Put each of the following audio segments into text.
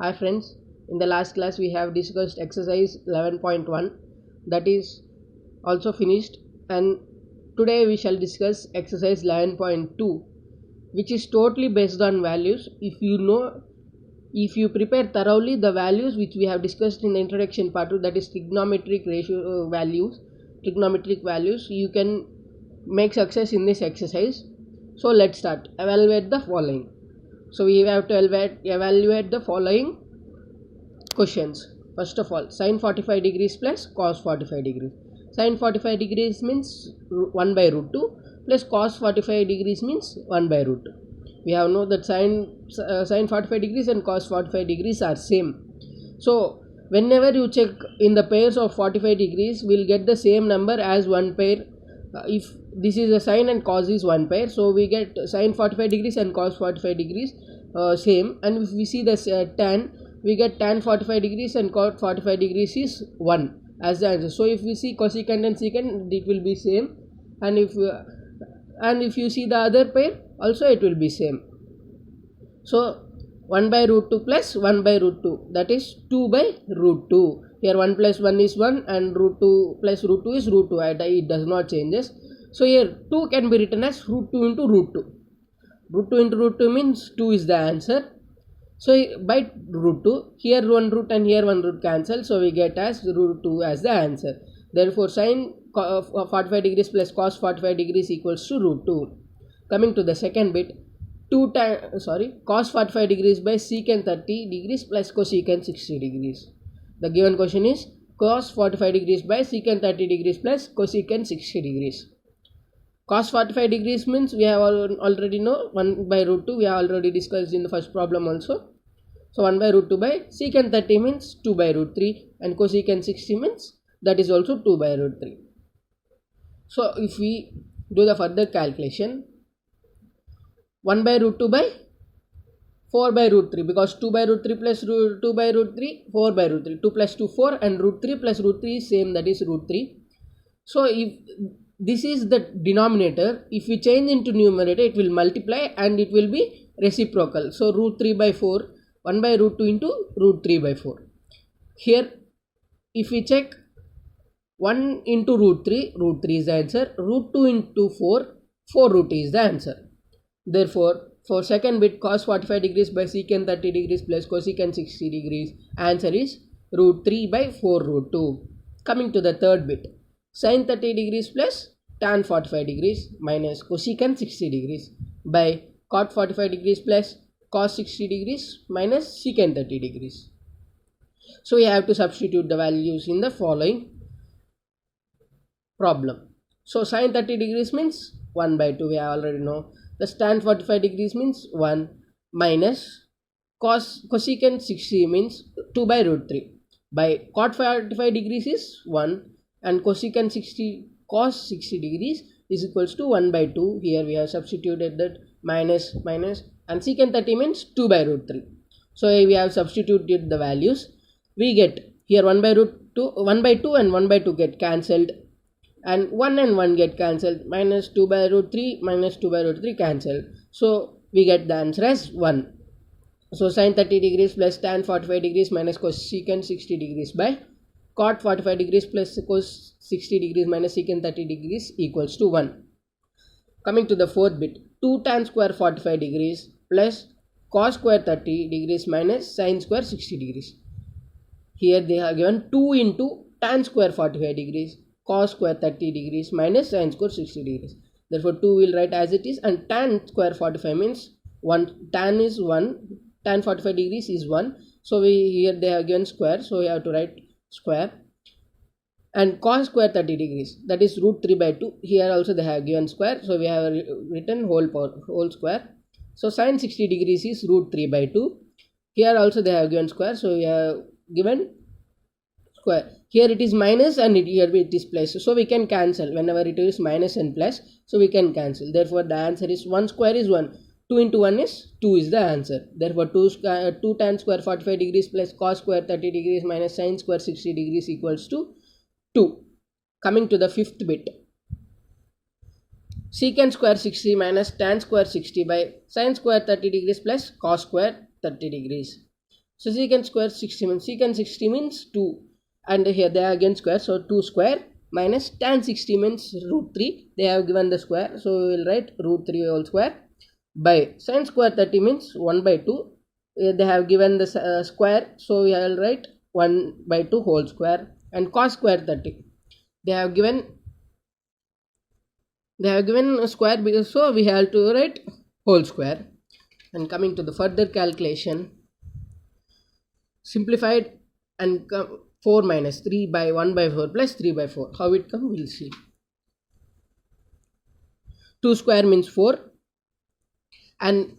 Hi friends, in the last class we have discussed exercise 11.1, that is also finished, and today we shall discuss exercise 11.2, which is totally based on values. If you prepare thoroughly the values which we have discussed in the introduction part 2, that is trigonometric trigonometric values, you can make success in this exercise. So let's start. Evaluate the following. So we have to evaluate the following questions. First of all, sine 45 degrees plus cos 45 degrees. Sine 45 degrees means 1 by root 2 plus cos 45 degrees means 1 by root 2. We have know that sine 45 degrees and cos 45 degrees are same. So whenever you check in the pairs of 45 degrees, we'll get the same number as one pair. If this is a sine and cos is one pair, so we get sine 45 degrees and cos 45 degrees same. And if we see this tan, we get tan 45 degrees and cot 45 degrees is 1 as the answer. So if we see cosecant and secant, it will be same, and if you see the other pair also it will be same. So 1 by root 2 plus 1 by root 2, that is 2 by root 2. Here 1 plus 1 is 1 and root 2 plus root 2 is root 2. It does not changes. So here 2 can be written as root 2 into root 2. Root 2 into root 2 means 2 is the answer. So by root 2, here one root and here one root cancel, so we get as root 2 as the answer. Therefore sine 45 degrees plus cos 45 degrees equals to root 2. Coming to the second bit, cos 45 degrees by secant 30 degrees plus cosecant 60 degrees. The given question is cos 45 degrees by secant 30 degrees plus cosecant 60 degrees. Cos 45 degrees means we have already know 1 by root 2, we have already discussed in the first problem also. So 1 by root 2 by secant 30 means 2 by root 3, and cosecant 60 means that is also 2 by root 3. So if we do the further calculation, 1 by root 2 by 4 by root 3, because 2 by root 3 plus 2 by root 3, 4 by root 3, 2 plus 2 4, and root 3 plus root 3 is same, that is root 3. So if this is the denominator, if we change into numerator, it will multiply and it will be reciprocal. So root 3 by 4, 1 by root 2 into root 3 by 4. Here if we check 1 into root 3 is the answer. Root 2 into 4 root is the answer. Therefore for second bit, cos 45 degrees by secant 30 degrees plus cosecant 60 degrees, answer is root 3 by 4 root 2. Coming to the third bit, sin 30 degrees plus tan 45 degrees minus cosecant 60 degrees by cot 45 degrees plus cos 60 degrees minus secant 30 degrees. So we have to substitute the values in the following problem. So sin 30 degrees means 1 by 2, we already know. The tan 45 degrees means 1 minus cosecant 60 means 2 by root 3 by cot 45 degrees is 1, and cosecant 60 cos 60 degrees is equals to 1 by 2. Here we have substituted that minus, and secant 30 means 2 by root 3. So we have substituted the values. We get here 1 by 2 and 1 by 2 get cancelled, and 1 and 1 get cancelled, minus 2 by root 3 minus 2 by root 3 cancelled. So we get the answer as 1. So sin 30 degrees plus tan 45 degrees minus cosecant 60 degrees by cot 45 degrees plus cos 60 degrees minus secant 30 degrees equals to 1. Coming to the fourth bit, 2 tan square 45 degrees plus cos square 30 degrees minus sin square 60 degrees. Here they have given 2 into tan square 45 degrees cos square 30 degrees minus sin square 60 degrees. Therefore 2 will write as it is, and tan square 45 means 1, tan is 1, tan 45 degrees is 1. So here they have given square, so we have to write square, and cos square 30 degrees, that is root 3 by 2. Here also they have given square, so we have written whole square. So sin 60 degrees is root 3 by 2. Here also they have given square, so we have given square. Here it is minus and here it is plus, so we can cancel whenever it is minus and plus, so we can cancel. Therefore the answer is 1 square is 1, 2 into 1 is 2 is the answer. Therefore 2 tan square 45 degrees plus cos square 30 degrees minus sin square 60 degrees equals to 2. Coming to the fifth bit, secant square 60 minus tan square 60 by sin square 30 degrees plus cos square 30 degrees. So secant square 60 means secant 60 means 2, and here they are again square, so 2 square minus tan 60 means root 3. They have given the square, so we will write root 3 whole square by sin square 30 means 1 by 2. They have given the square, so we will write 1 by 2 whole square, and cos square 30. They have given a square, because so we have to write whole square. And coming to the further calculation, simplified and 4 minus 3 by 1 by 4 plus 3 by 4. How it come, we'll see. 2 square means 4, and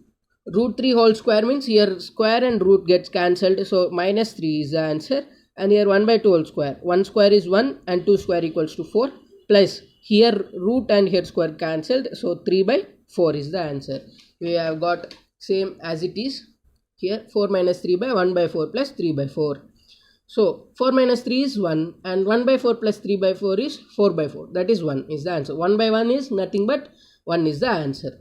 root 3 whole square means here square and root gets cancelled, so minus 3 is the answer. And here 1 by 2 whole square, 1 square is 1 and 2 square equals to 4, plus here root and here square cancelled, so 3 by 4 is the answer. We have got same as it is here, 4 minus 3 by 1 by 4 plus 3 by 4. So 4 minus 3 is 1, and 1 by 4 plus 3 by 4 is 4 by 4, that is 1 is the answer. 1 by 1 is nothing but 1 is the answer.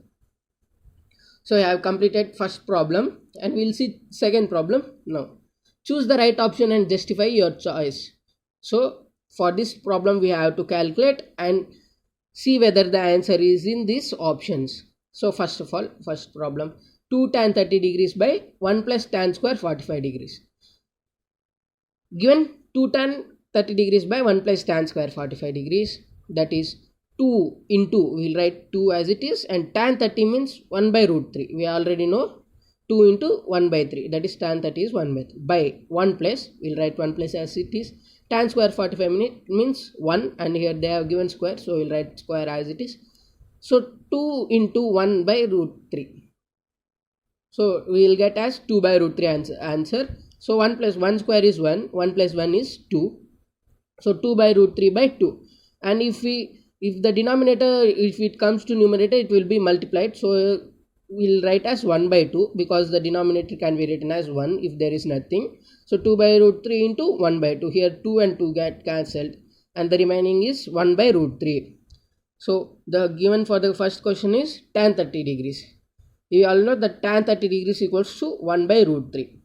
So I have completed first problem, and we will see second problem now. Choose the right option and justify your choice. So for this problem we have to calculate and see whether the answer is in these options. So first of all, first problem, 2 tan 30 degrees by 1 plus tan square 45 degrees. Given 2 tan 30 degrees by 1 plus tan square 45 degrees, that is 2 into, we will write 2 as it is, and tan 30 means 1 by root 3. We already know 2 into 1 by 3, that is tan 30 is 1 by 3, by 1 plus, we will write 1 plus as it is. Tan square 45 means 1, and here they have given square, so we will write square as it is. So 2 into 1 by root 3. So we will get as 2 by root 3 answer. So 1 plus 1 square is 1, 1 plus 1 is 2. So 2 by root 3 by 2. And if the denominator, if it comes to numerator, it will be multiplied. So we will write as 1 by 2, because the denominator can be written as 1 if there is nothing. So 2 by root 3 into 1 by 2. Here 2 and 2 get cancelled, and the remaining is 1 by root 3. So the given for the first question is tan 30 degrees. You all know that tan 30 degrees equals to 1 by root 3.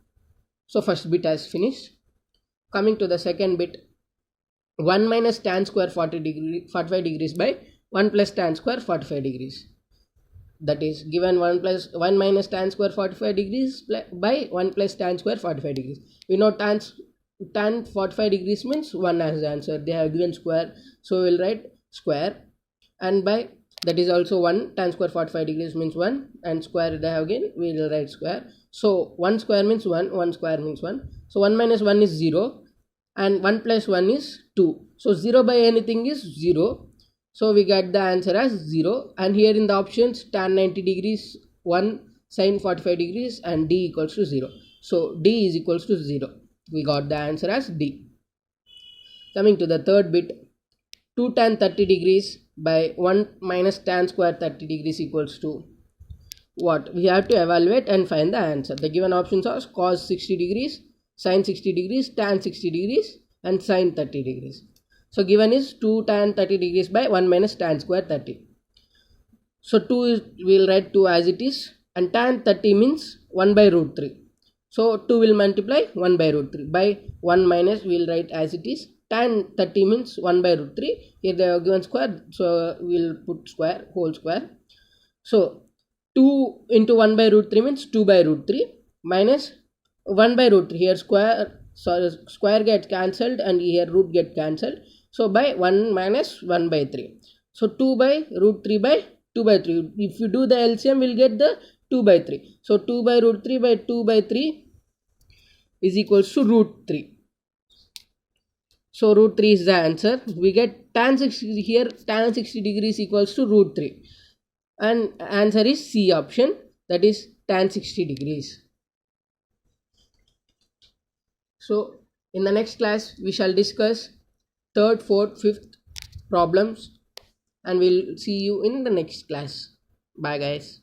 So first bit has finished. Coming to the second bit, 1 minus tan square 45 degrees by 1 plus tan square 45 degrees. That is given 1 minus tan square 45 degrees by 1 plus tan square 45 degrees. We know tan 45 degrees means 1 as the answer. They have given square, so we will write square, and by that is also 1, tan square 45 degrees means 1, and square they have again, we will write square. So 1 square means 1, 1 square means 1. So 1 minus 1 is 0, and 1 plus 1 is 2. So 0 by anything is 0. So we get the answer as 0, and here in the options tan 90 degrees 1, sin 45 degrees, and D equals to 0. So D is equals to 0. We got the answer as D. Coming to the third bit, 2 tan 30 degrees by 1 minus tan square 30 degrees equals to what? We have to evaluate and find the answer. The given options are cos 60 degrees, sin 60 degrees, tan 60 degrees, and sin 30 degrees. So given is 2 tan 30 degrees by 1 minus tan square 30. So 2 is, we will write 2 as it is, and tan 30 means 1 by root 3. So 2 will multiply 1 by root 3 by 1 minus, we will write as it is. Tan 30 means 1 by root 3. Here they have given square, so we will put square, whole square. So 2 into 1 by root 3 means 2 by root 3 minus 1 by root 3. Here square gets cancelled, and here root get cancelled. So by 1 minus 1 by 3. So 2 by root 3 by 2 by 3. If you do the LCM, we will get the 2 by 3. So 2 by root 3 by 2 by 3 is equals to root 3. So root 3 is the answer. We get tan 60 here, tan 60 degrees equals to root 3. And answer is C option, that is tan 60 degrees. So in the next class we shall discuss third, fourth, fifth problems, and we'll see you in the next class. Bye guys.